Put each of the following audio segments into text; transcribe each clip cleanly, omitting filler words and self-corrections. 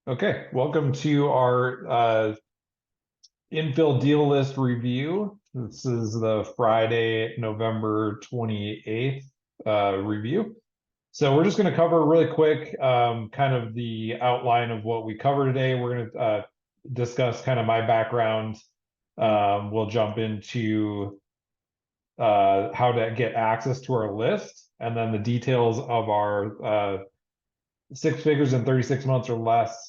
Okay, welcome to our infill deal list review. This is the Friday, November 28th review. So we're just going to cover really quick kind of the outline of what we cover today. We're going to discuss kind of my background. We'll jump into how to get access to our list, and then the details of our 6 figures in 36 months or less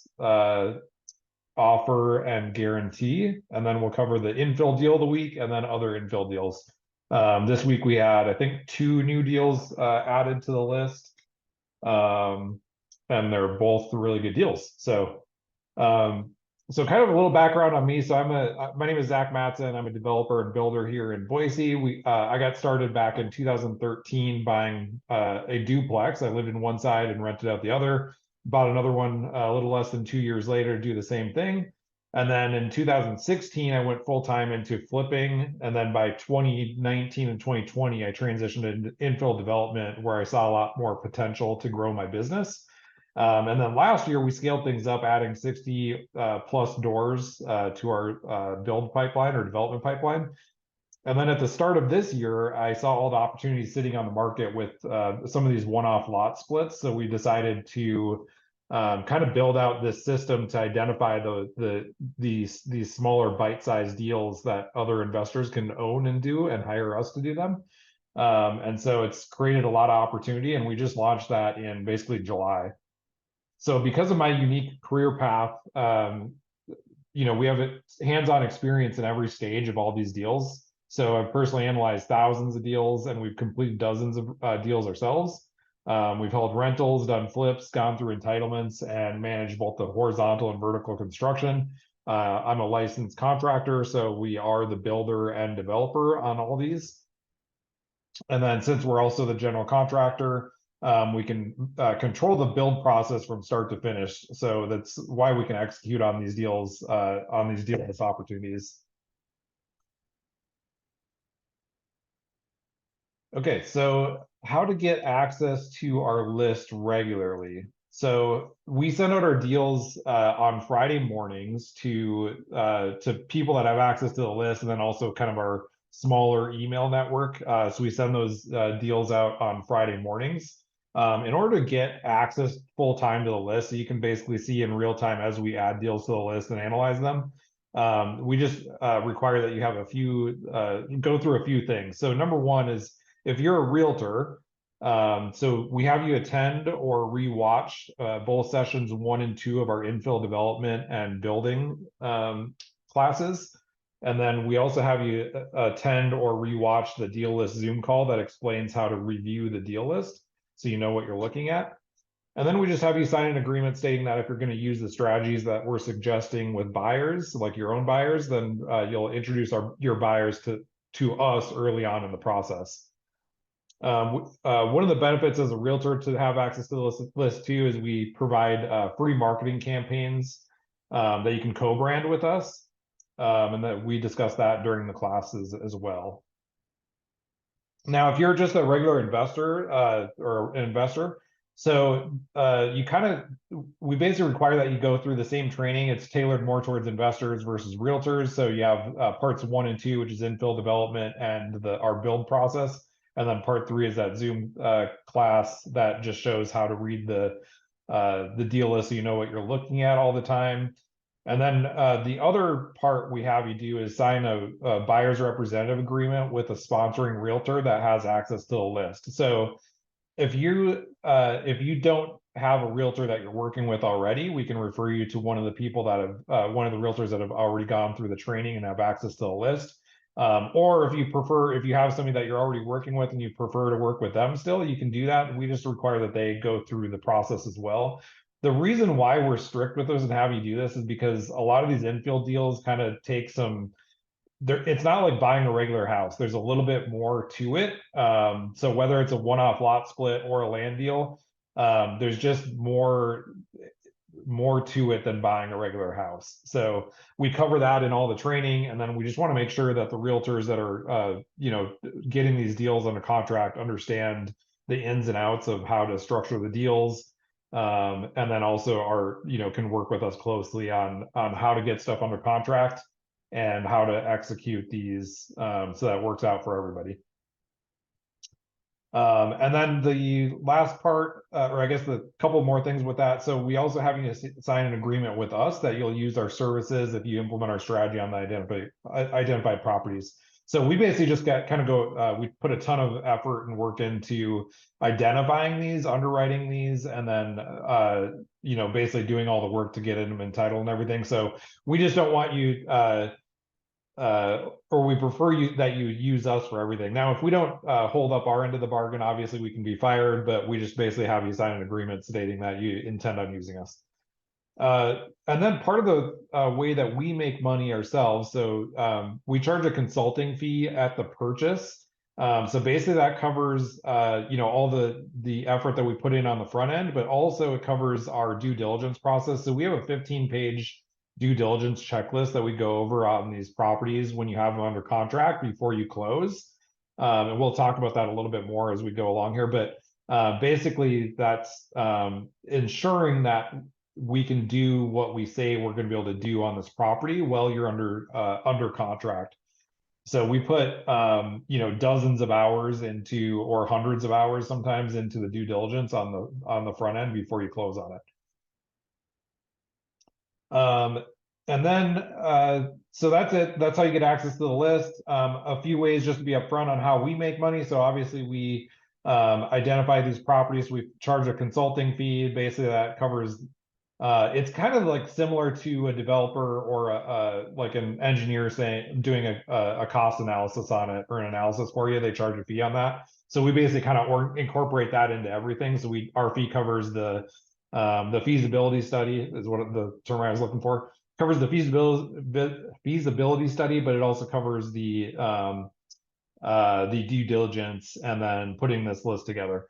offer and guarantee, and then we'll cover the infill deal of the week and then other infill deals. This week we had, I think, 2 new deals added to the list, and they're both really good deals. So kind of a little background on me. So my name is Zach Matson. I'm a developer and builder here in Boise. I got started back in 2013 buying a duplex. I lived in one side and rented out the other. Bought another one a little less than 2 years later to do the same thing. And then in 2016, I went full time into flipping. And then by 2019 and 2020, I transitioned into infill development, where I saw a lot more potential to grow my business. And then last year, we scaled things up, adding 60 plus doors to our build pipeline or development pipeline. And then at the start of this year, I saw all the opportunities sitting on the market with some of these one-off lot splits. So we decided to kind of build out this system to identify these smaller bite-sized deals that other investors can own and do and hire us to do them. And so it's created a lot of opportunity, and we just launched that in basically July. So because of my unique career path, we have hands-on experience in every stage of all these deals. So I've personally analyzed thousands of deals, and we've completed dozens of deals ourselves. We've held rentals, done flips, gone through entitlements, and managed both the horizontal and vertical construction. I'm a licensed contractor, so we are the builder and developer on all these. And then since we're also the general contractor, we can control the build process from start to finish. So that's why we can execute on these deals, on these deal opportunities. Okay, so how to get access to our list regularly. So we send out our deals on Friday mornings to people that have access to the list, and then also kind of our smaller email network. So we send those deals out on Friday mornings. In order to get access full time to the list, so you can basically see in real time as we add deals to the list and analyze them, we just require that you have go through a few things. So number one is, if you're a realtor, so we have you attend or rewatch both sessions 1 and 2 of our infill development and building classes. And then we also have you attend or rewatch the deal list Zoom call that explains how to review the deal list, so you know what you're looking at. And then we just have you sign an agreement stating that if you're going to use the strategies that we're suggesting with buyers, like your own buyers, then you'll introduce your buyers to us early on in the process. One of the benefits as a realtor to have access to the list too is we provide free marketing campaigns that you can co-brand with us, and that we discuss that during the classes as well. Now, if you're just a regular investor or an investor, so we basically require that you go through the same training. It's tailored more towards investors versus realtors. So you have parts 1 and 2, which is infill development and our build process. And then part 3 is that Zoom class that just shows how to read the deal list so you know what you're looking at all the time. And then the other part we have you do is sign a buyer's representative agreement with a sponsoring realtor that has access to the list. So if you don't have a realtor that you're working with already, we can refer you to one of the people that have one of the realtors that have already gone through the training and have access to the list. Or if you have somebody that you're already working with and you prefer to work with them still, you can do that. We just require that they go through the process as well. The reason why we're strict with those and have you do this is because a lot of these infill deals kind of take it's not like buying a regular house. There's a little bit more to it. So whether it's a one-off lot split or a land deal, there's just more to it than buying a regular house. So we cover that in all the training, and then we just want to make sure that the realtors that are getting these deals under contract understand the ins and outs of how to structure the deals. and then also are, can work with us closely on how to get stuff under contract and how to execute these, so that it works out for everybody. And then the last part, or I guess the couple more things with that. So we also have you to sign an agreement with us that you'll use our services if you implement our strategy on the identified properties. So we basically just we put a ton of effort and work into identifying these, underwriting these, and then, basically doing all the work to get them entitled and everything. So we just don't want you, or we prefer that you use us for everything. Now, if we don't hold up our end of the bargain, obviously we can be fired, but we just basically have you sign an agreement stating that you intend on using us. And then part of the way that we make money ourselves, so we charge a consulting fee at the purchase. So basically that covers, all the effort that we put in on the front end, but also it covers our due diligence process. So we have a 15-page due diligence checklist that we go over on these properties when you have them under contract before you close. And we'll talk about that a little bit more as we go along here, but basically that's ensuring that we can do what we say we're going to be able to do on this property while you're under contract. So we put dozens of hours into, or hundreds of hours sometimes, into the due diligence on the front end before you close on it. And then, so that's it. That's how you get access to the list. A few ways just to be upfront on how we make money. So obviously we identify these properties. We charge a consulting fee. Basically that covers, it's kind of like similar to a developer or like an engineer doing a cost analysis on it, or an analysis for you. They charge a fee on that. So we basically kind of incorporate that into everything. So our fee covers the feasibility study, is what the term I was looking for. Covers the feasibility study, but it also covers the due diligence and then putting this list together.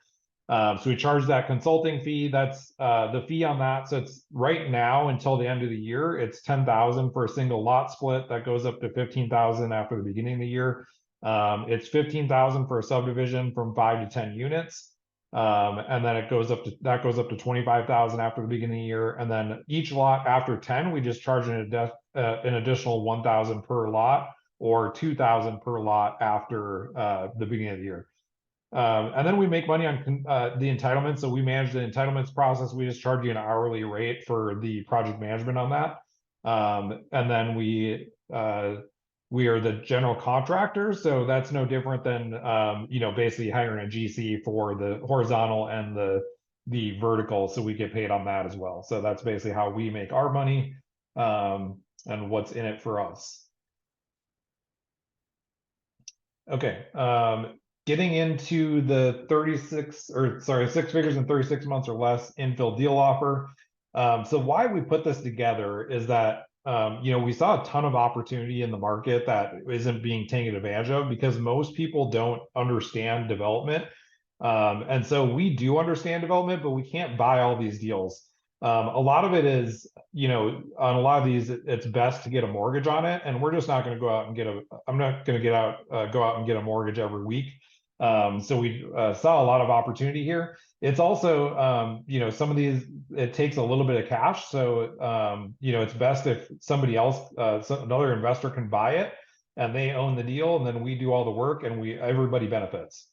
So we charge that consulting fee. That's the fee on that. So it's right now until the end of the year, it's $10,000 for a single lot split. That goes up to $15,000 after the beginning of the year. It's $15,000 for a subdivision from 5 to 10 units. And then it goes up to 25,000 after the beginning of the year. And then each lot after 10, we just charge an additional 1,000 per lot, or 2,000 per lot after the beginning of the year. And then we make money on the entitlements. So we manage the entitlements process. We just charge you an hourly rate for the project management on that. And then we are the general contractor. So that's no different than, basically hiring a GC for the horizontal and the vertical. So we get paid on that as well. So that's basically how we make our money, and what's in it for us. Okay. Getting into the 6 figures in 36 months or less infill deal offer. So why we put this together is that, we saw a ton of opportunity in the market that isn't being taken advantage of because most people don't understand development. And so we do understand development, but we can't buy all these deals. A lot of it is, on a lot of these, it's best to get a mortgage on it. And we're just not going to go out and I'm not going to go out and get a mortgage every week. So we saw a lot of opportunity here. It's also, some of these, it takes a little bit of cash. So, it's best if somebody else, another investor can buy it and they own the deal, and then we do all the work and everybody benefits.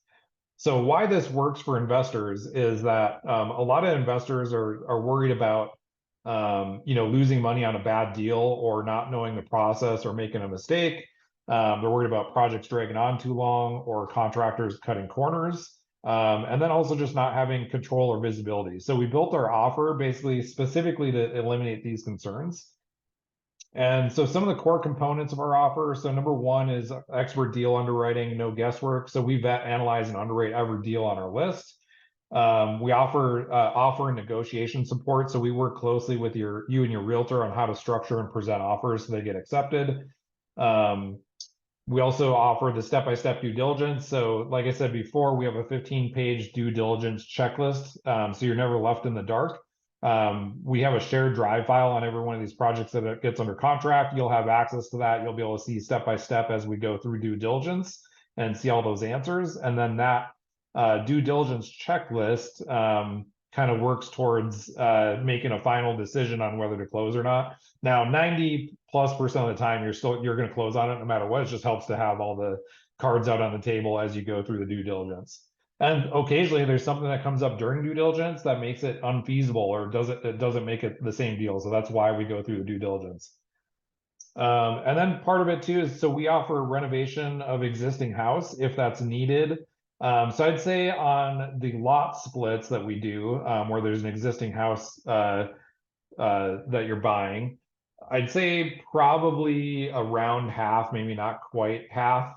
So why this works for investors is that a lot of investors are worried about, losing money on a bad deal or not knowing the process or making a mistake. They're worried about projects dragging on too long or contractors cutting corners. And then also just not having control or visibility. So we built our offer basically specifically to eliminate these concerns. And so some of the core components of our offer. So number one is expert deal underwriting, no guesswork. So we vet, analyze, and underwrite every deal on our list. We offer negotiation support. So we work closely with you and your realtor on how to structure and present offers so they get accepted. We also offer the step-by-step due diligence. So like I said before, we have a 15-page due diligence checklist. So you're never left in the dark. We have a shared drive file on every one of these projects that it gets under contract. You'll have access to that. You'll be able to see step-by-step as we go through due diligence and see all those answers. And then that due diligence checklist kind of works towards making a final decision on whether to close or not. Now, 90+% of the time, you're going to close on it no matter what. It just helps to have all the cards out on the table as you go through the due diligence. And occasionally there's something that comes up during due diligence that makes it unfeasible or it doesn't make it the same deal. So that's why we go through the due diligence. And then part of it too is, so we offer renovation of existing house if that's needed. So I'd say on the lot splits that we do, where there's an existing house that you're buying, I'd say probably around half, maybe not quite half,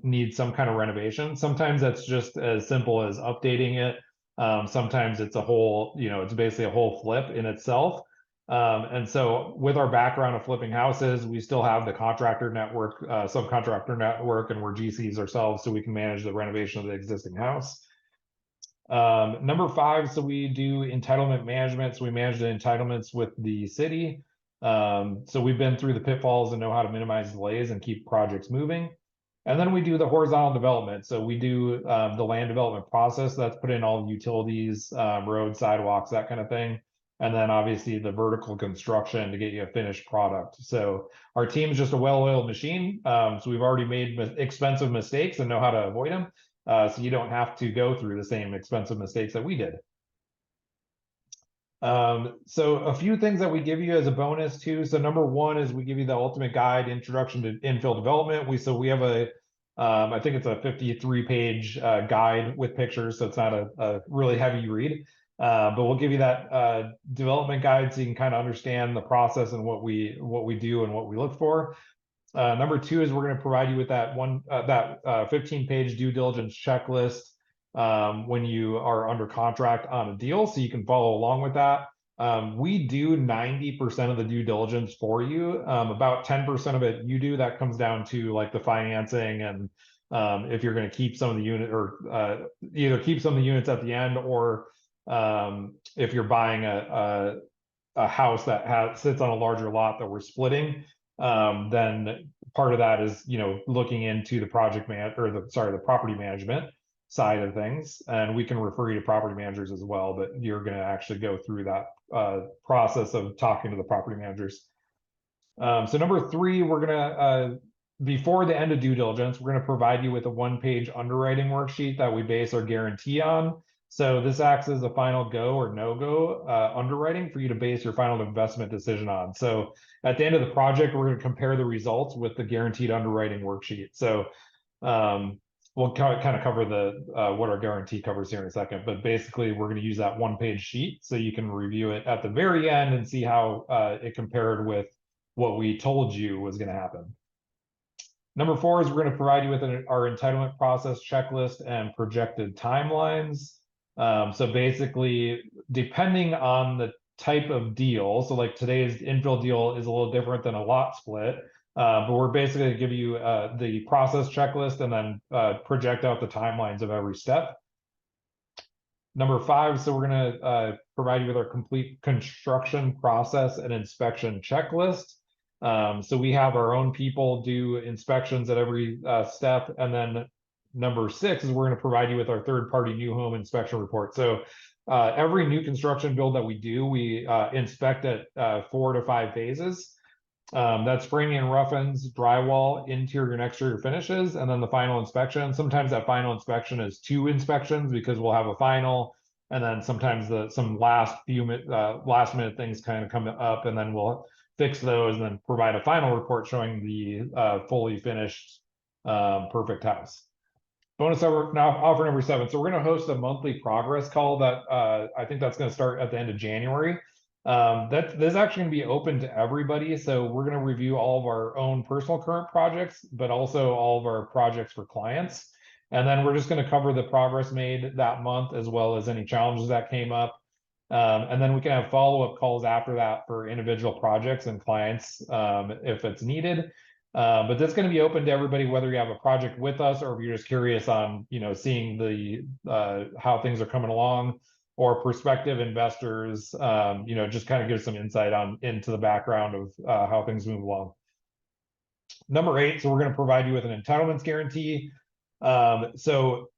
need some kind of renovation. Sometimes that's just as simple as updating it. Sometimes it's a whole, it's basically a whole flip in itself. And so with our background of flipping houses, we still have the contractor network, subcontractor network, and we're GCs ourselves, so we can manage the renovation of the existing house. Number 5, so we do entitlement management. So we manage the entitlements with the city. So we've been through the pitfalls and know how to minimize delays and keep projects moving. And then we do the horizontal development. So we do the land development process. That's put in all the utilities, roads, sidewalks, that kind of thing. And then obviously the vertical construction to get you a finished product. So our team is just a well-oiled machine. So we've already made expensive mistakes and know how to avoid them. So you don't have to go through the same expensive mistakes that we did. So a few things that we give you as a bonus too. So number 1 is we give you the ultimate guide, introduction to infill development. We have a, I think it's a 53-page guide with pictures, so it's not a really heavy read. But we'll give you that development guide so you can kind of understand the process and what we do and what we look for. Number 2 is we're going to provide you with that 15-page due diligence checklist when you are under contract on a deal, so you can follow along with that. We do 90% of the due diligence for you. About 10% of it you do. That comes down to like the financing and if you're going to keep some of the unit or either keep some of the units at the end, or if you're buying a house that sits on a larger lot that we're splitting, then part of that is looking into the the property management side of things, and we can refer you to property managers as well, but you're going to actually go through that process of talking to the property managers. So number 3, we're going to before the end of due diligence, we're going to provide you with a 1-page underwriting worksheet that we base our guarantee on. So this acts as a final go or no-go underwriting for you to base your final investment decision on. So at the end of the project, we're going to compare the results with the guaranteed underwriting worksheet. So we'll kind of cover what our guarantee covers here in a second, but basically we're going to use that 1-page sheet so you can review it at the very end and see how it compared with what we told you was going to happen. Number 4 is we're going to provide you with our entitlement process checklist and projected timelines. So basically, depending on the type of deal, so like today's infill deal is a little different than a lot split, but we're basically going to give you the process checklist and then project out the timelines of every step. Number 5, so we're going to provide you with our complete construction process and inspection checklist. So we have our own people do inspections at every step. And then number 6 is we're going to provide you with our third-party new home inspection report. So every new construction build that we do, we inspect at 4 to 5 phases. That's framing and rough-ends, drywall, interior and exterior finishes, and then the final inspection. Sometimes that final inspection is 2 inspections because we'll have a final, and then sometimes some last minute things kind of come up, and then we'll fix those and then provide a final report showing the fully finished perfect house. Bonus offer number 7. So we're going to host a monthly progress call that I think that's going to start at the end of January. This is actually going to be open to everybody. So we're going to review all of our own personal current projects, but also all of our projects for clients. And then we're just going to cover the progress made that month, as well as any challenges that came up. And then we can have follow-up calls after that for individual projects and clients if it's needed. But that's going to be open to everybody, whether you have a project with us or if you're just curious on, seeing how things are coming along, or prospective investors, just kind of give some insight into the background of how things move along. Number 8, so we're going to provide you with an entitlements guarantee. So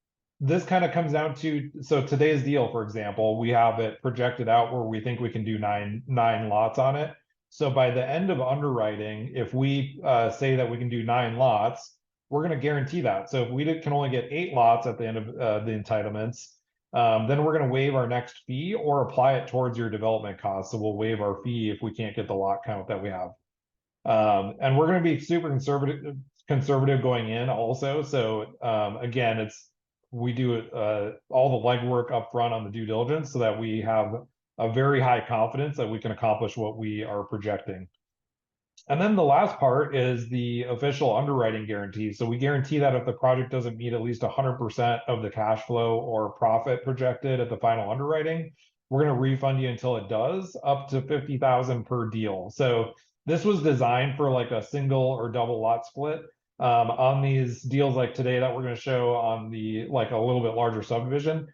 this kind of comes down to, so today's deal, for example, we have it projected out where we think we can do nine lots on it. So by the end of underwriting, if we say that we can do 9 lots, we're going to guarantee that. So if we can only get 8 lots at the end of the entitlements, then we're going to waive our next fee or apply it towards your development costs. So we'll waive our fee if we can't get the lot count that we have. And we're going to be super conservative going in also. So again, we do all the legwork up front on the due diligence so that we have a very high confidence that we can accomplish what we are projecting. And then the last part is the official underwriting guarantee. So we guarantee that if the project doesn't meet at least 100% of the cash flow or profit projected at the final underwriting, we're going to refund you until it does, up to 50,000 per deal. So this was designed for like a single or double lot split. On these deals like today that we're going to show on the like a little bit larger subdivision,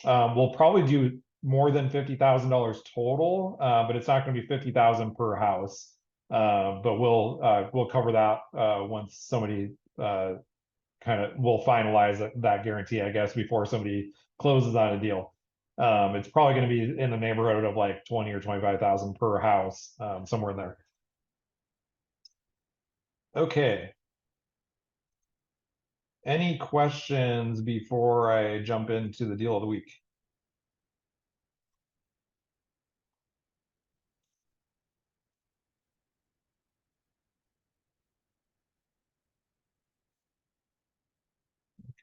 we'll probably do more than $50,000 total, but it's not going to be 50,000 per house. But we'll cover that once somebody we'll finalize that guarantee, I guess, before somebody closes on a deal. It's probably going to be in the neighborhood of like 20 or 25,000 per house, somewhere in there. Okay. Any questions before I jump into the deal of the week?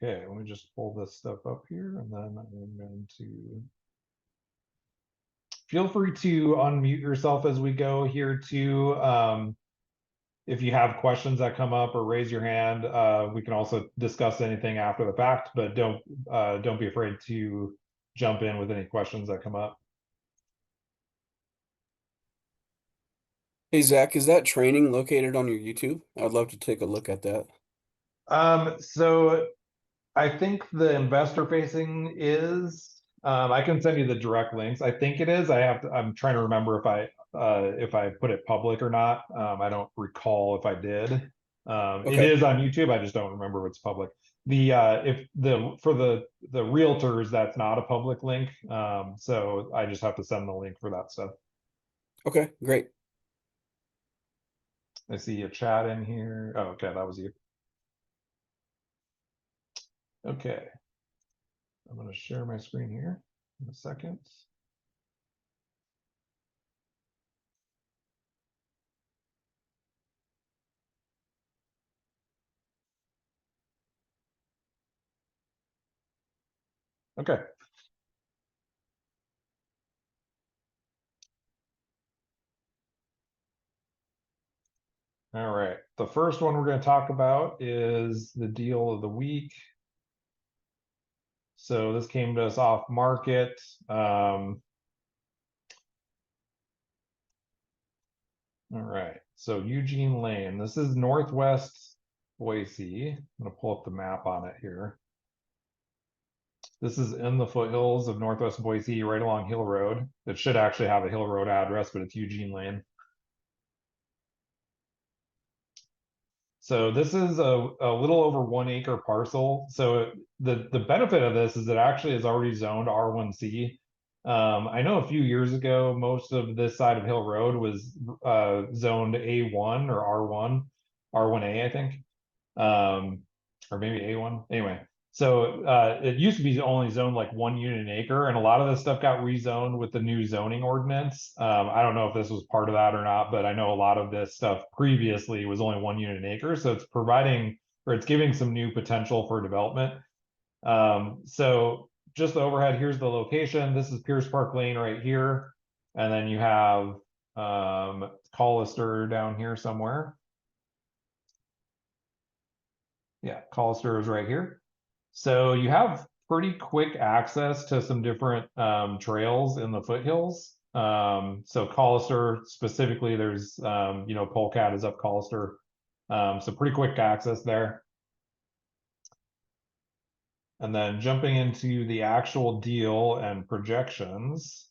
Okay, let me just pull this stuff up here, and then I'm going to feel free to unmute yourself as we go here too. If you have questions that come up or raise your hand, we can also discuss anything after the fact, but don't be afraid to jump in with any questions that come up. Hey Zach, is that training located on your YouTube? I'd love to take a look at that. So I think the investor facing is, I can send you the direct links. I think it is. I'm trying to remember if I put it public or not. I don't recall if I did. It Okay. is on YouTube. I just don't remember if it's public. For the realtors, that's not a public link. So I just have to send the link for that stuff. Okay, great. I see a chat in here. Oh, okay, that was you. Okay. I'm going to share my screen here in a second. Okay. All right. The first one we're going to talk about is the deal of the week. So this came to us off market. All right. So Eugene Lane. This is Northwest Boise. I'm going to pull up the map on it here. This is in the foothills of Northwest Boise, right along Hill Road. It should actually have a Hill Road address, but it's Eugene Lane. So this is a little over 1 acre parcel. So the benefit of this is it actually is already zoned R1C. I know a few years ago, most of this side of Hill Road was zoned A1 or R1, R1A, I think, or maybe A1. Anyway, so it used to be only zoned like 1 unit an acre, and a lot of this stuff got rezoned with the new zoning ordinance. I don't know if this was part of that or not, but I know a lot of this stuff previously was only 1 unit an acre, so it's providing or it's giving some new potential for development. So just the overhead, here's the location. This is Pierce Park Lane right here, and then you have Collister down here somewhere. Yeah, Collister is right here. So you have pretty quick access to some different trails in the foothills. So Collister specifically, there's Polecat is up Collister. So pretty quick access there. And then jumping into the actual deal and projections.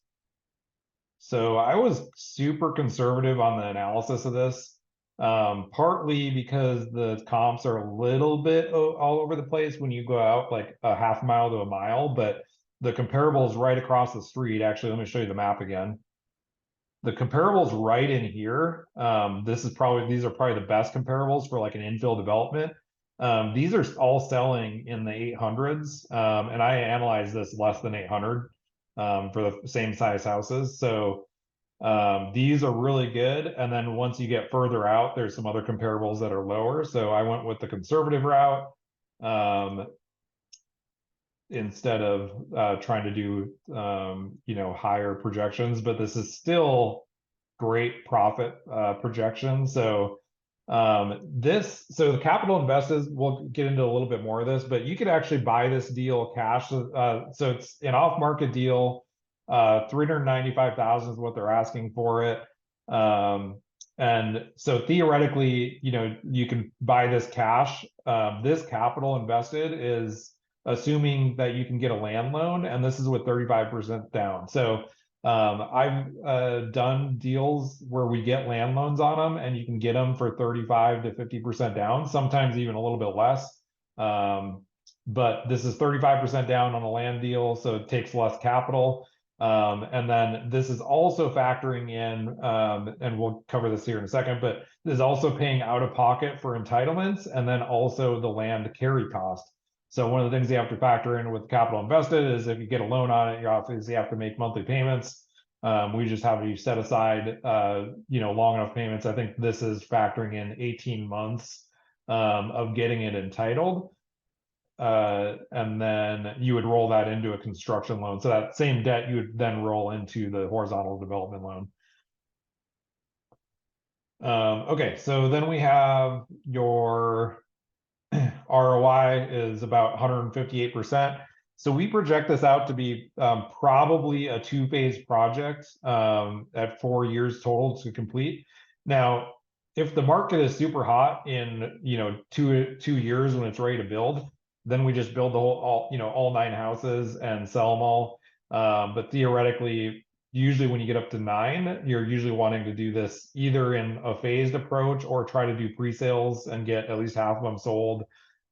So I was super conservative on the analysis of this. Partly because the comps are a little bit all over the place when you go out like a half mile to a mile, but the comparables right across the street. Actually, let me show you the map again. The comparables right in here, these are probably the best comparables for like an infill development. These are all selling in the 800s, and I analyzed this less than 800 for the same size houses. So these are really good. And then once you get further out, there's some other comparables that are lower. So I went with the conservative route instead of trying to do higher projections. But this is still great profit projection. So so the capital invested, we'll get into a little bit more of this, but you could actually buy this deal cash. So it's an off-market deal. 395,000 is what they're asking for it. And so theoretically, you can buy this cash. This capital invested is assuming that you can get a land loan, and this is with 35% down. So I've done deals where we get land loans on them, and you can get them for 35 to 50% down, sometimes even a little bit less. But this is 35% down on a land deal, so it takes less capital. And then this is also factoring in, and we'll cover this here in a second, but this is also paying out of pocket for entitlements and then also the land carry cost. So one of the things you have to factor in with capital invested is if you get a loan on it, you obviously have to make monthly payments. We just have you set aside, long enough payments. I think this is factoring in 18 months of getting it entitled. And then you would roll that into a construction loan. So that same debt you would then roll into the horizontal development loan. Okay, so then we have your ROI is about 158%. So we project this out to be probably a two-phase project at 4 years total to complete. Now, if the market is super hot in 2 years when it's ready to build, then we just build all 9 houses and sell them all. But theoretically, usually when you get up to 9, you're usually wanting to do this either in a phased approach or try to do pre-sales and get at least half of them sold.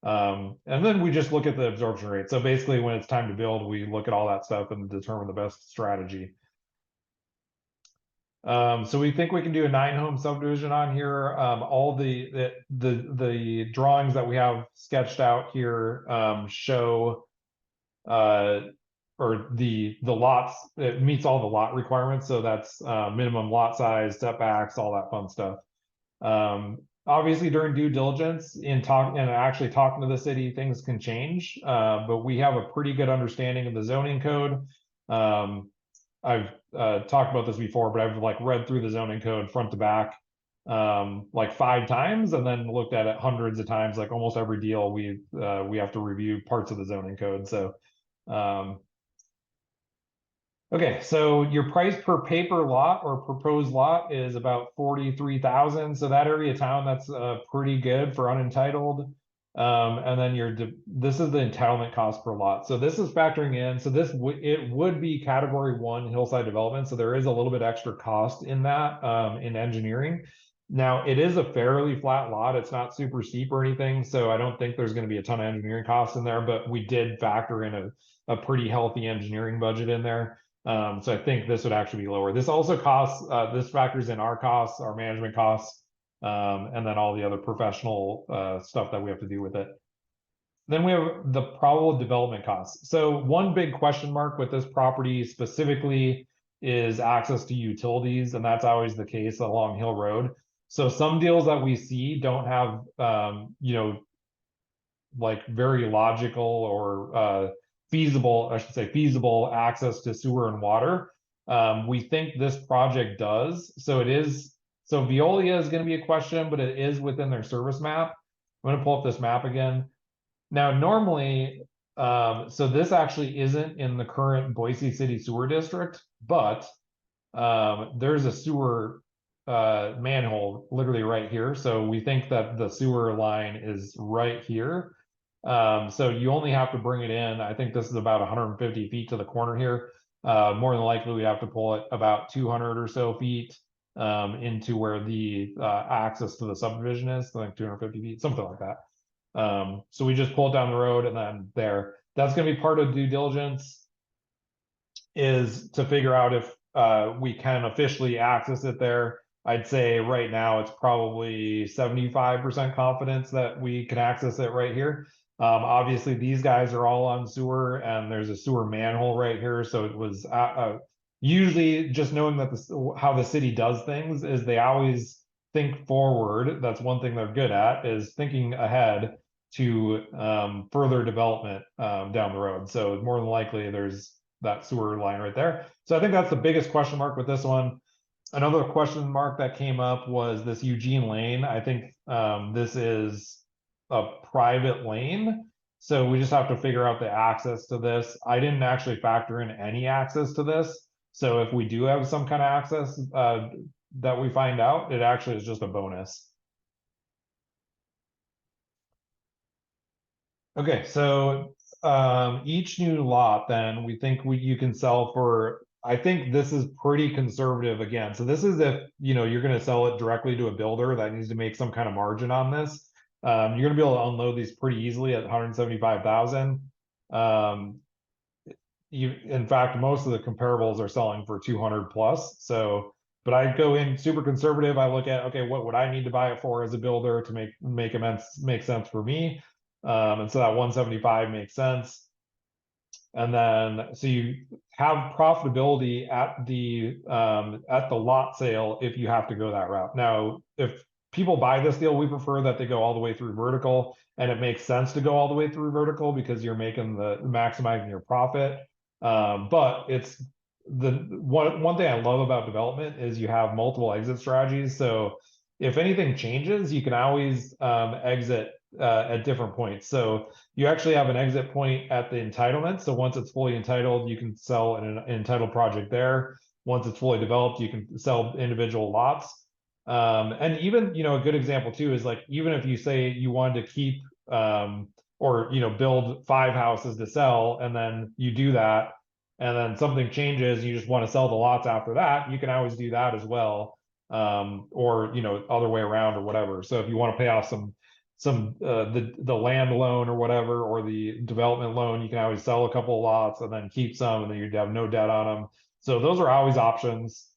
And then we just look at the absorption rate. So basically when it's time to build, we look at all that stuff and determine the best strategy. So we think we can do a 9-home subdivision on here. All the drawings that we have sketched out here show or the lots, it meets all the lot requirements. So that's minimum lot size, setbacks, all that fun stuff. Obviously during due diligence and actually talking to the city, things can change. But we have a pretty good understanding of the zoning code. I've talked about this before, but I've read through the zoning code front to back 5 times and then looked at it hundreds of times. Like almost every deal we have to review parts of the zoning code. So okay, so your price per paper lot or proposed lot is about 43,000. So that area of town, that's pretty good for unentitled. And then this is the entitlement cost per lot. So this is factoring in. So it would be category 1 hillside development. So there is a little bit extra cost in that in engineering. Now it is a fairly flat lot. It's not super steep or anything. So I don't think there's going to be a ton of engineering costs in there, but we did factor in a pretty healthy engineering budget in there. So I think this would actually be lower. This also costs, this factors in our costs, our management costs, and then all the other professional stuff that we have to do with it. Then we have the probable development costs. So one big question mark with this property specifically is access to utilities, and that's always the case along Hill Road. So some deals that we see don't have, very logical or feasible, I should say feasible access to sewer and water. We think this project does. So Veolia is going to be a question, but it is within their service map. I'm going to pull up this map again. Now, normally, so this actually isn't in the current Boise City Sewer District, but there's a sewer manhole literally right here. So we think that the sewer line is right here. So you only have to bring it in. I think this is about 150 feet to the corner here. More than likely, we have to pull it about 200 or so feet. into where the access to the subdivision is, like 250 feet, something like that. So we just pull it down the road and then there. That's going to be part of due diligence, is to figure out if we can officially access it there. I'd say right now it's probably 75% confidence that we can access it right here. Obviously, these guys are all on sewer, and there's a sewer manhole right here. So it was usually just knowing that how the city does things is they always think forward. That's one thing they're good at, is thinking ahead to further development down the road. So more than likely there's that sewer line right there. So I think that's the biggest question mark with this one. Another question mark that came up was this Eugene Lane. I think this is a private lane. So we just have to figure out the access to this. I didn't actually factor in any access to this. So if we do have some kind of access that we find out, it actually is just a bonus. Okay, so each new lot then we think you can sell for, I think this is pretty conservative again. So this is if you're going to sell it directly to a builder that needs to make some kind of margin on this. You're going to be able to unload these pretty easily at 175,000. In fact, most of the comparables are selling for 200 plus. So, but I go in super conservative. I look at, okay, what would I need to buy it for as a builder to make sense for me? And so that 175 makes sense. And then, so you have profitability at the lot sale if you have to go that route. Now, if people buy this deal, we prefer that they go all the way through vertical, and it makes sense to go all the way through vertical because you're maximizing your profit. But it's one thing I love about development is you have multiple exit strategies. So if anything changes, you can always exit at different points. So you actually have an exit point at the entitlement. So once it's fully entitled, you can sell an entitled project there. Once it's fully developed, you can sell individual lots. And even, a good example too is like, even if you say you wanted to keep or build 5 houses to sell, and then you do that, and then something changes, you just want to sell the lots after that, you can always do that as well. Or other way around or whatever. So if you want to pay off the land loan or whatever, or the development loan, you can always sell a couple of lots and then keep some, and then you'd have no debt on them. So those are always options.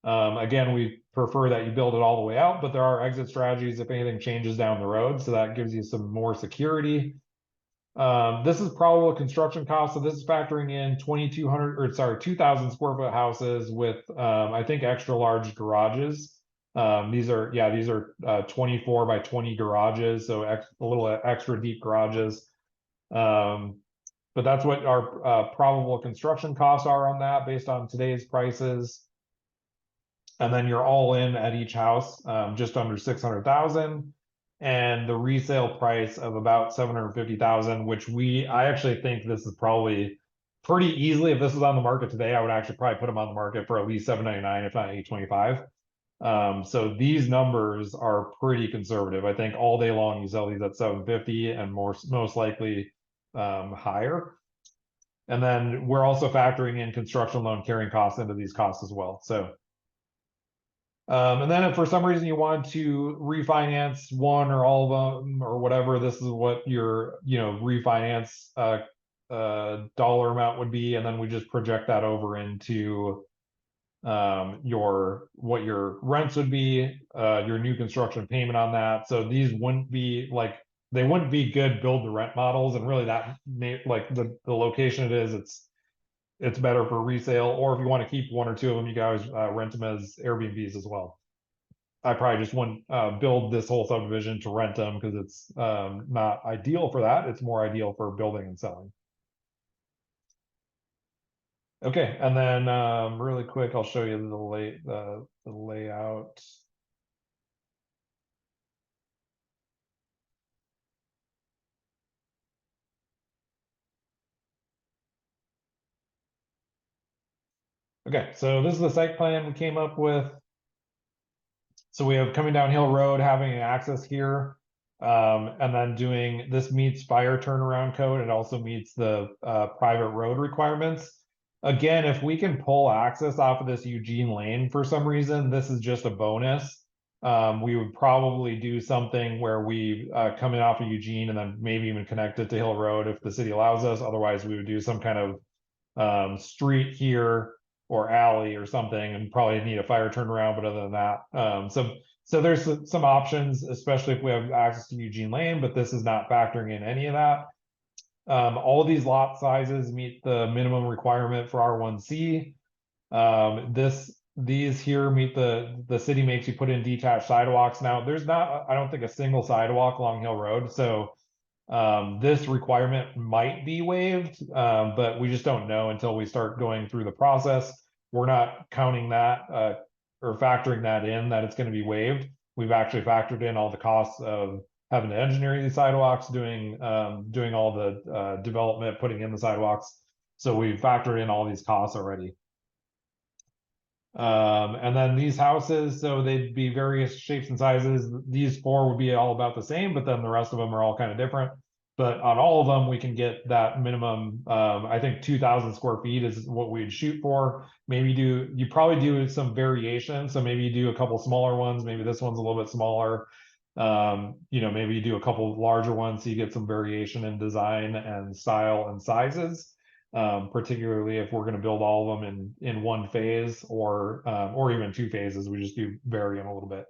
Again, we prefer that you build it all the way out, but there are exit strategies if anything changes down the road. So that gives you some more security. This is probable construction cost. So this is factoring in 2,000 square foot houses with, I think, extra large garages. These are 24 by 20 garages. So a little extra deep garages. But that's what our probable construction costs are on that based on today's prices. And then you're all in at each house, just under 600,000. And the resale price of about 750,000, which I actually think this is probably pretty easily, if this was on the market today, I would actually probably put them on the market for at least 799, if not 825. So these numbers are pretty conservative. I think all day long you sell these at 750 and most likely higher. And then we're also factoring in construction loan carrying costs into these costs as well. So and then if for some reason you want to refinance one or all of them or whatever, this is what your refinance dollar amount would be, and then we just project that over into what your rents would be, your new construction payment on that. So these wouldn't be they wouldn't be good build to rent models, and really that like the location it is, it's better for resale, or if you want to keep one or two of them, you guys rent them as Airbnbs as well. I probably just wouldn't build this whole subdivision to rent them because it's not ideal for that. It's more ideal for building and selling. Okay, and then really quick, I'll show you the layout. Okay, so this is the site plan we came up with. So we have coming down Hill Road, having access here, and then this meets fire turnaround code. It also meets the private road requirements. Again, if we can pull access off of this Eugene Lane for some reason, this is just a bonus. We would probably do something where we come in off of Eugene and then maybe even connect it to Hill Road if the city allows us. Otherwise, we would do some kind of street here or alley or something, and probably need a fire turnaround. But other than that, so there's some options, especially if we have access to Eugene Lane. But this is not factoring in any of that. All of these lot sizes meet the minimum requirement for R1C. These here meet the city makes you put in detached sidewalks. Now, there's not, I don't think, a single sidewalk along Hill Road, so this requirement might be waived, but we just don't know until we start going through the process. We're not counting that or factoring that in, that it's going to be waived. We've actually factored in all the costs of having to engineer these sidewalks, doing all the development, putting in the sidewalks. So we've factored in all these costs already. And then these houses, so they'd be various shapes and sizes. These four would be all about the same, but then the rest of them are all kind of different. But on all of them, we can get that minimum. I think 2,000 square feet is what we'd shoot for. Maybe you probably do some variation. So maybe you do a couple smaller ones. Maybe this one's a little bit smaller. Maybe you do a couple larger ones so you get some variation in design and style and sizes. Particularly if we're going to build all of them in one phase or even two phases, we just do vary them a little bit.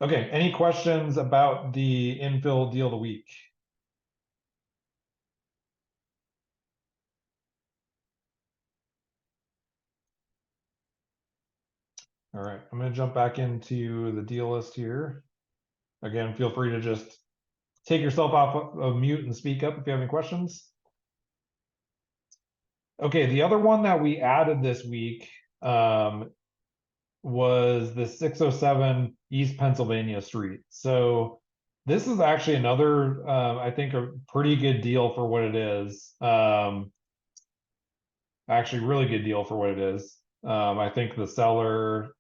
Okay, any questions about the infill deal of the week? All right, I'm going to jump back into the deal list here. Again, feel free to just take yourself off of mute and speak up if you have any questions. Okay, the other one that we added this week was the 607 East Pennsylvania Street. So this is actually another, I think, a pretty good deal for what it is. Actually, really good deal for what it is. I think the seller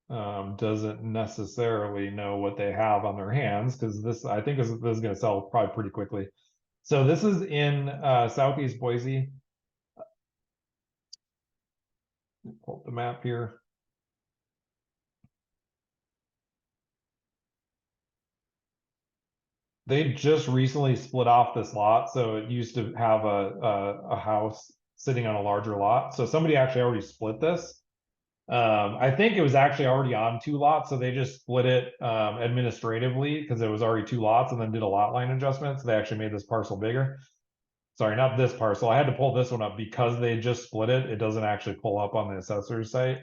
doesn't necessarily know what they have on their hands, because this, I think, this is going to sell probably pretty quickly. So this is in Southeast Boise. Pull up the map here. They just recently split off this lot, so it used to have a house sitting on a larger lot. So somebody actually already split this. I think it was actually already on two lots, so they just split it administratively because it was already two lots, and then did a lot line adjustment. So they actually made this parcel bigger. Sorry, not this parcel. I had to pull this one up because they just split it. It doesn't actually pull up on the assessor's site.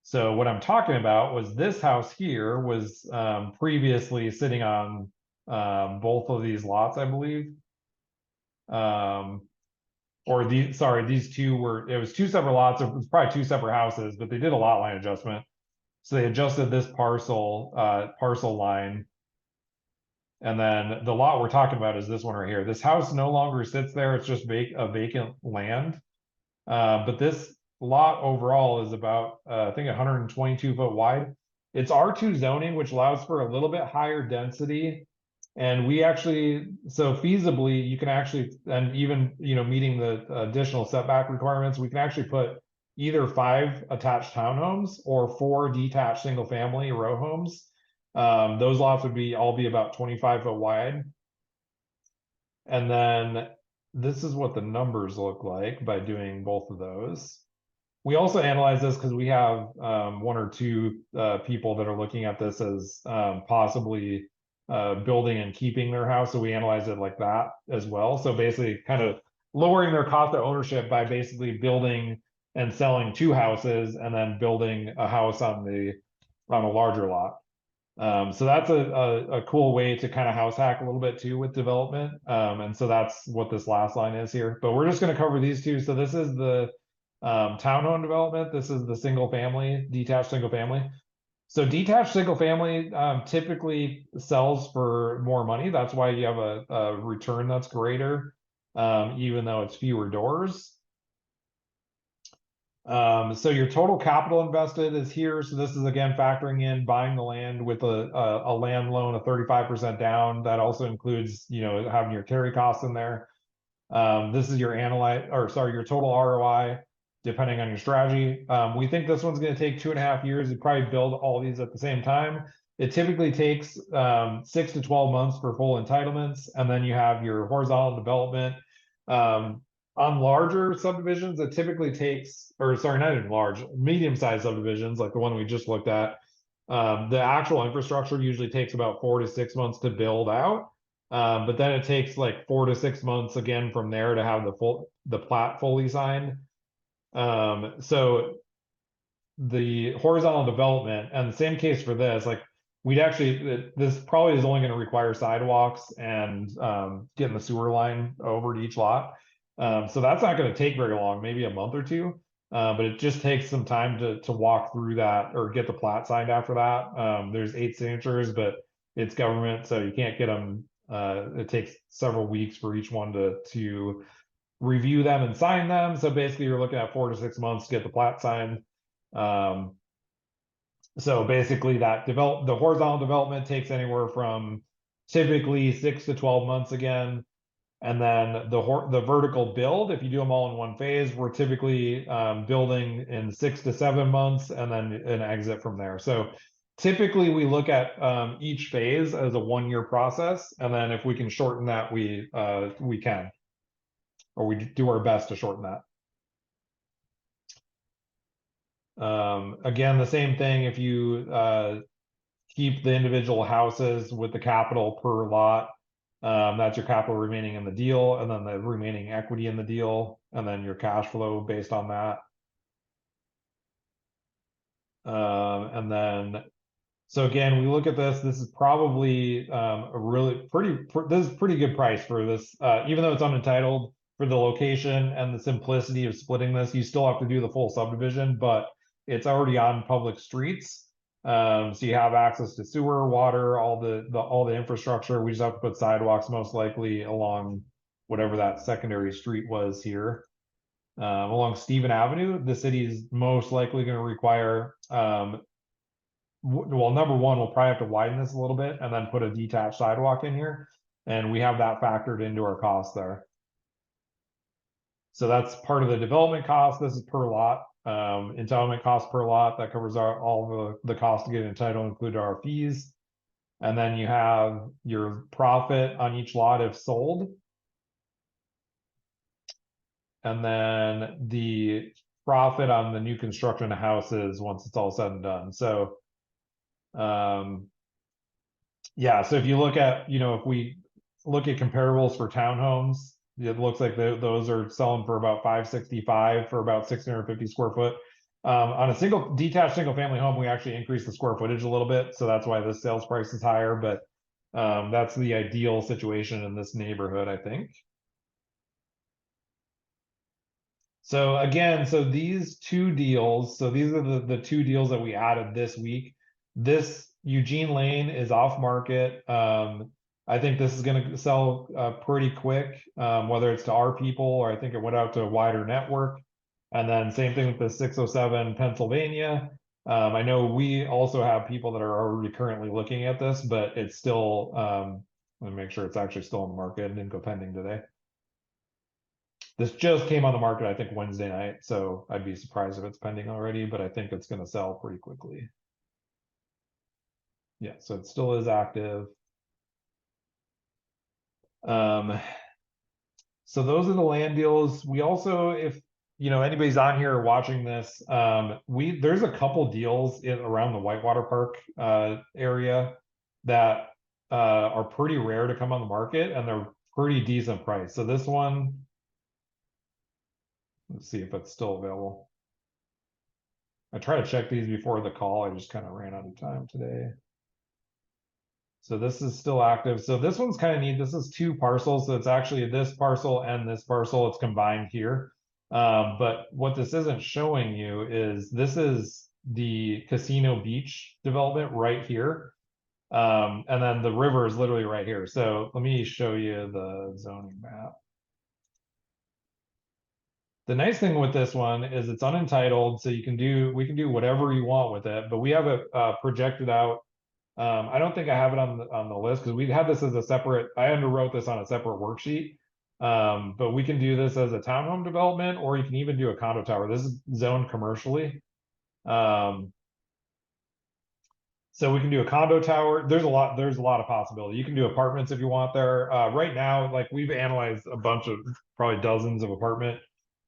So what I'm talking about was this house here was previously sitting on both of these lots, I believe. Or these two were, it was two separate lots. It was probably two separate houses, but they did a lot line adjustment. So they adjusted this parcel line. And then the lot we're talking about is this one right here. This house no longer sits there. It's just a vacant land. But this lot overall is about, I think, 122 foot wide. It's R2 zoning, which allows for a little bit higher density. And we actually, so feasibly, you can actually, and even, meeting the additional setback requirements, we can actually put either 5 attached townhomes or 4 detached single family row homes. Those lots would all be about 25 foot wide. And then this is what the numbers look like by doing both of those. We also analyze this because we have 1 or 2 people that are looking at this as possibly building and keeping their house. So we analyze it like that as well. So basically kind of lowering their cost of ownership by basically building and selling 2 houses and then building a house on a larger lot. So that's a cool way to kind of house hack a little bit too with development. And so that's what this last line is here. But we're just going to cover these two. So this is the townhome development. This is the single family, detached single family. So detached single family typically sells for more money. That's why you have a return that's greater, even though it's fewer doors. So your total capital invested is here. So this is again factoring in buying the land with a land loan of 35% down. That also includes, having your carry costs in there. This is your your total ROI, depending on your strategy. We think this one's going to take 2.5 years. You probably build all these at the same time. It typically takes 6 to 12 months for full entitlements, and then you have your horizontal development. On larger subdivisions, it typically takes, or sorry, not even large, medium-sized subdivisions like the one we just looked at. The actual infrastructure usually takes about 4 to 6 months to build out. But then it takes like 4 to 6 months again from there to have the plat fully signed. So the horizontal development, and the same case for this, like this probably is only going to require sidewalks and getting the sewer line over to each lot. So that's not going to take very long, maybe a month or two. But it just takes some time to walk through that or get the plat signed after that. There's 8 signatures, but it's government, so you can't get them. It takes several weeks for each one to review them and sign them. So basically, you're looking at 4 to 6 months to get the plat signed. So basically, the horizontal development takes anywhere from typically 6 to 12 months again. And then the vertical build, if you do them all in one phase, we're typically building in 6 to 7 months and then an exit from there. So typically we look at each phase as a 1-year process, and then if we can shorten that, we can, or we do our best to shorten that. Again, the same thing if you keep the individual houses with the capital per lot. That's your capital remaining in the deal, and then the remaining equity in the deal, and then your cash flow based on that. And then, so again, we look at this. This is probably a really this is pretty good price for this, even though it's unentitled, for the location and the simplicity of splitting this. You still have to do the full subdivision, but it's already on public streets. So you have access to sewer, water, all the infrastructure. We just have to put sidewalks most likely along whatever that secondary street was here. Along Stephen Avenue, the city is most likely going to require, well, number one, we'll probably have to widen this a little bit and then put a detached sidewalk in here. And we have that factored into our cost there. So that's part of the development cost. This is per lot. Entitlement cost per lot, that covers all the cost to get entitled, include our fees. And then you have your profit on each lot if sold. And then the profit on the new construction of houses once it's all said and done. So yeah, so if you look at, if we look at comparables for townhomes, it looks like those are selling for about 565 for about 650 square foot. On a detached single family home, we actually increased the square footage a little bit, so that's why the sales price is higher. But that's the ideal situation in this neighborhood, I think. So again, these 2 deals, so these are the 2 deals that we added this week. This Eugene Lane is off market. I think this is going to sell pretty quick, whether it's to our people or I think it went out to a wider network. And then same thing with the 607 Pennsylvania. I know we also have people that are already currently looking at this, but it's still, let me make sure it's actually still on the market. It didn't go pending today. This just came on the market, I think, Wednesday night, so I'd be surprised if it's pending already, but I think it's going to sell pretty quickly. Yeah, so it still is active. So those are the land deals. We also, if anybody's on here watching this, there's a couple deals around the Whitewater Park area that are pretty rare to come on the market, and they're pretty decent price. So this one, let's see if it's still available. I try to check these before the call. I just kind of ran out of time today. So this is still active. So this one's kind of neat. This is 2 parcels. So it's actually this parcel and this parcel. It's combined here. But what this isn't showing you is this is the Casino Beach development right here. And then the river is literally right here. So let me show you the zoning map. The nice thing with this one is it's unentitled, so we can do whatever you want with it, but we have it projected out. I don't think I have it on the list because we had this as a separate, I underwrote this on a separate worksheet. But we can do this as a townhome development, or you can even do a condo tower. This is zoned commercially. So we can do a condo tower. There's a lot of possibility. You can do apartments if you want there. Right now, like we've analyzed a bunch of probably dozens of apartment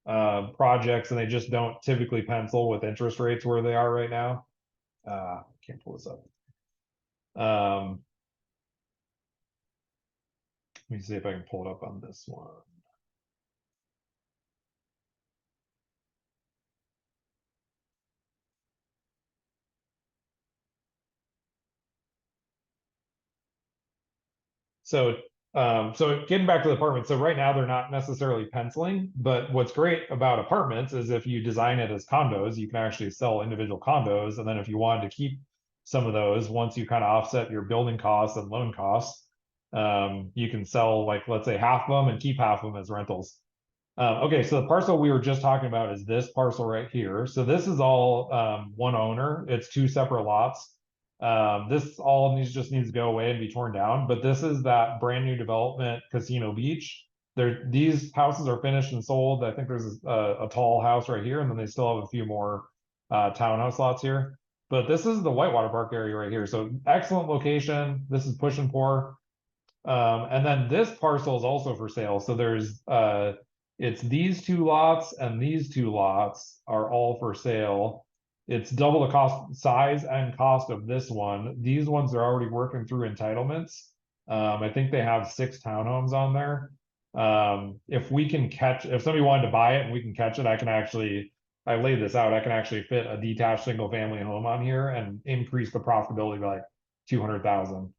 projects, and they just don't typically pencil with interest rates where they are right now. Can't pull this up. Let me see if I can pull it up on this one. So getting back to the apartments, so right now they're not necessarily penciling, but what's great about apartments is if you design it as condos, you can actually sell individual condos. And then if you wanted to keep some of those, once you kind of offset your building costs and loan costs, you can sell like, let's say half of them and keep half of them as rentals. Okay, so the parcel we were just talking about is this parcel right here. So this is all one owner. It's two separate lots. This all just needs to go away and be torn down. But this is that brand new development, Casino Beach. These houses are finished and sold. I think there's a tall house right here, and then they still have a few more townhouse lots here. But this is the Whitewater Park area right here. So excellent location. This is push and pour. And then this parcel is also for sale. So it's these two lots and these two lots are all for sale. It's double the cost, size and cost of this one. These ones are already working through entitlements. I think they have 6 townhomes on there. If somebody wanted to buy it and we can catch it, I laid this out. I can actually fit a detached single family home on here and increase the profitability by like 200,000.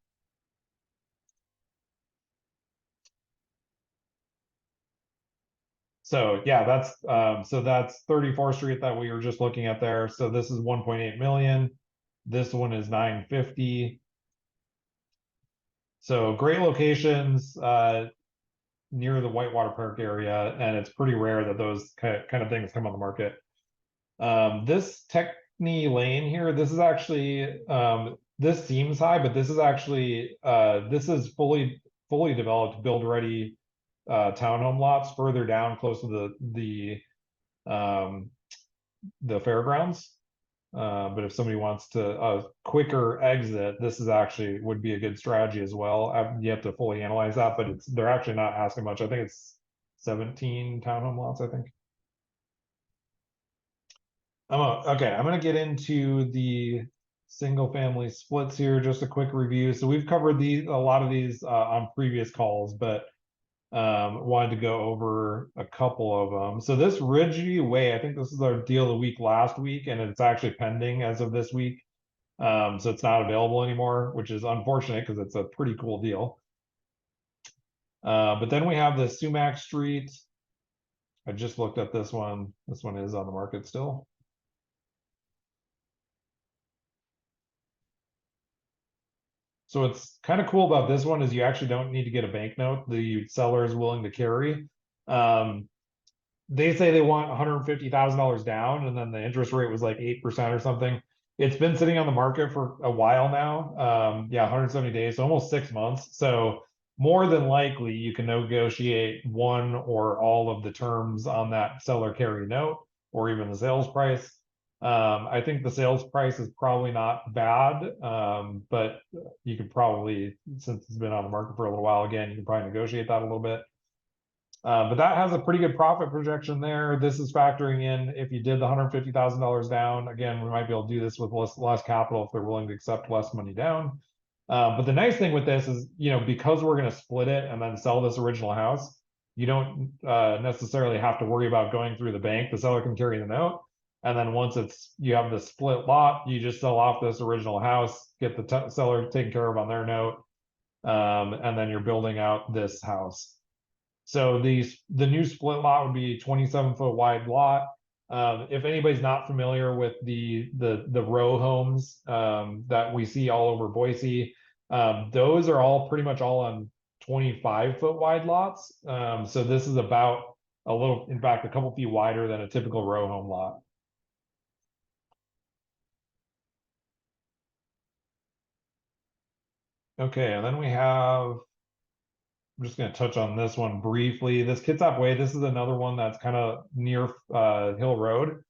So yeah, that's 34th Street that we were just looking at there. So this is 1.8 million. This one is 950. So great locations near the Whitewater Park area, and it's pretty rare that those kind of things come on the market. This Techney Lane here, this is actually this seems high, but this is actually this is fully developed, build ready townhome lots further down close to the fairgrounds. But if somebody wants to a quicker exit, this is actually would be a good strategy as well. You have to fully analyze that, but they're actually not asking much. I think it's 17 townhome lots, I think. Okay, I'm gonna get into the single family splits here, just a quick review. So we've covered a lot of these on previous calls, but wanted to go over a couple of them. So this Ridgeview Way, I think this is our deal of the week last week, and it's actually pending as of this week. So it's not available anymore, which is unfortunate because it's a pretty cool deal. But then we have the Sumac Street. I just looked at this one. This one is on the market still. So what's kind of cool about this one is you actually don't need to get a bank note. The seller is willing to carry. They say they want $150,000 down, and then the interest rate was like 8% or something. It's been sitting on the market for a while now. Yeah, 170 days, so almost 6 months. So more than likely, you can negotiate one or all of the terms on that seller carry note, or even the sales price. I think the sales price is probably not bad, but you could probably, since it's been on the market for a little while, again, you can probably negotiate that a little bit. But that has a pretty good profit projection there. This is factoring in if you did the $150,000 down. Again, we might be able to do this with less capital if they're willing to accept less money down. But the nice thing with this is, because we're going to split it and then sell this original house, you don't necessarily have to worry about going through the bank. The seller can carry the note. And then once you have the split lot, you just sell off this original house, get the seller taken care of on their note, and then you're building out this house. So the new split lot would be 27-foot wide lot. If anybody's not familiar with the row homes that we see all over Boise, those are all pretty much all on 25-foot wide lots. So this is about in fact, a couple feet wider than a typical row home lot. Okay, and then we have I'm just going to touch on this one briefly. This Kitsap Way, this is another one that's kind of near Hill Road.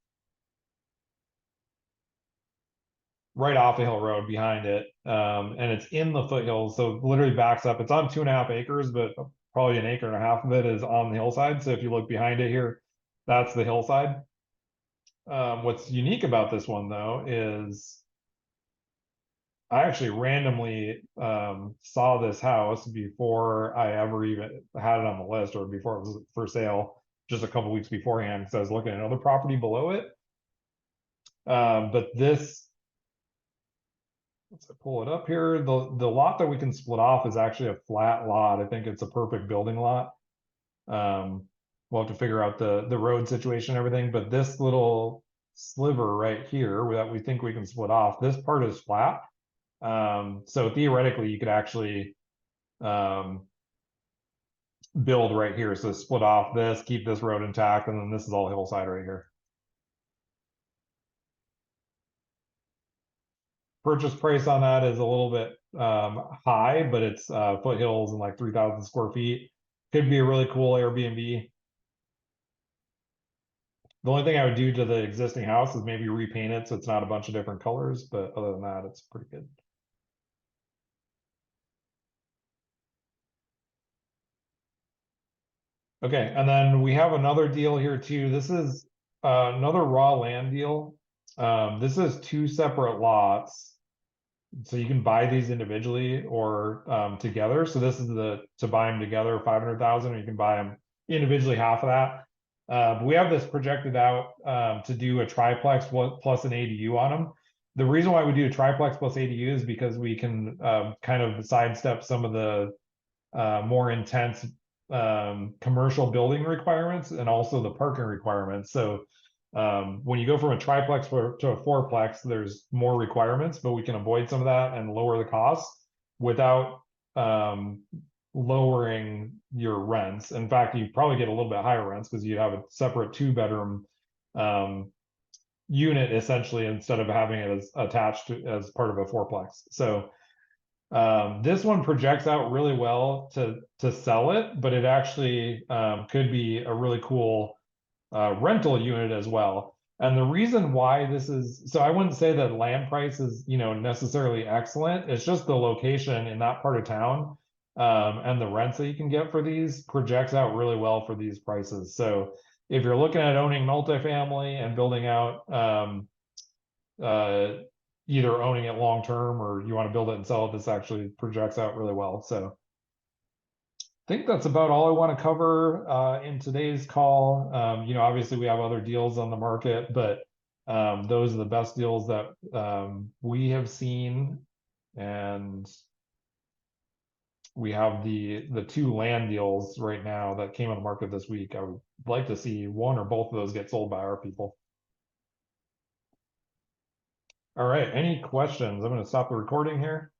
Right off the Hill Road behind it. And it's in the foothills, so it literally backs up. It's on 2.5 acres, but probably an acre and a half of it is on the hillside. So if you look behind it here, that's the hillside. What's unique about this one though is I actually randomly saw this house before I ever even had it on the list or before it was for sale, just a couple weeks beforehand, because I was looking at another property below it. But this, let's pull it up here. The lot that we can split off is actually a flat lot. I think it's a perfect building lot. We'll have to figure out the road situation and everything, but this little sliver right here that we think we can split off, this part is flat. So theoretically you could actually build right here. So split off this, keep this road intact, and then this is all hillside right here. Purchase price on that is a little bit high, but it's foothills and like 3,000 square feet. Could be a really cool Airbnb. The only thing I would do to the existing house is maybe repaint it so it's not a bunch of different colors, but other than that, it's pretty good. Okay, and then we have another deal here too. This is another raw land deal. This is 2 separate lots. So you can buy these individually or together. So this is to buy them together, 500,000, or you can buy them individually, half of that. But we have this projected out to do a triplex plus an ADU on them. The reason why we do a triplex plus ADU is because we can kind of sidestep some of the more intense commercial building requirements and also the parking requirements. So when you go from a triplex to a fourplex, there's more requirements, but we can avoid some of that and lower the costs without lowering your rents. In fact, you probably get a little bit higher rents because you have a separate 2-bedroom unit essentially instead of having it as attached as part of a fourplex. So this one projects out really well to sell it, but it actually could be a really cool rental unit as well. And the reason why this is, so I wouldn't say that land price is, necessarily excellent. It's just the location in that part of town and the rents that you can get for these projects out really well for these prices. So if you're looking at owning multifamily and building out either owning it long term or you want to build it and sell it, this actually projects out really well. So I think that's about all I want to cover in today's call. Obviously we have other deals on the market, but those are the best deals that we have seen. And we have the 2 land deals right now that came on the market this week. I would like to see one or both of those get sold by our people. All right, any questions? I'm going to stop the recording here.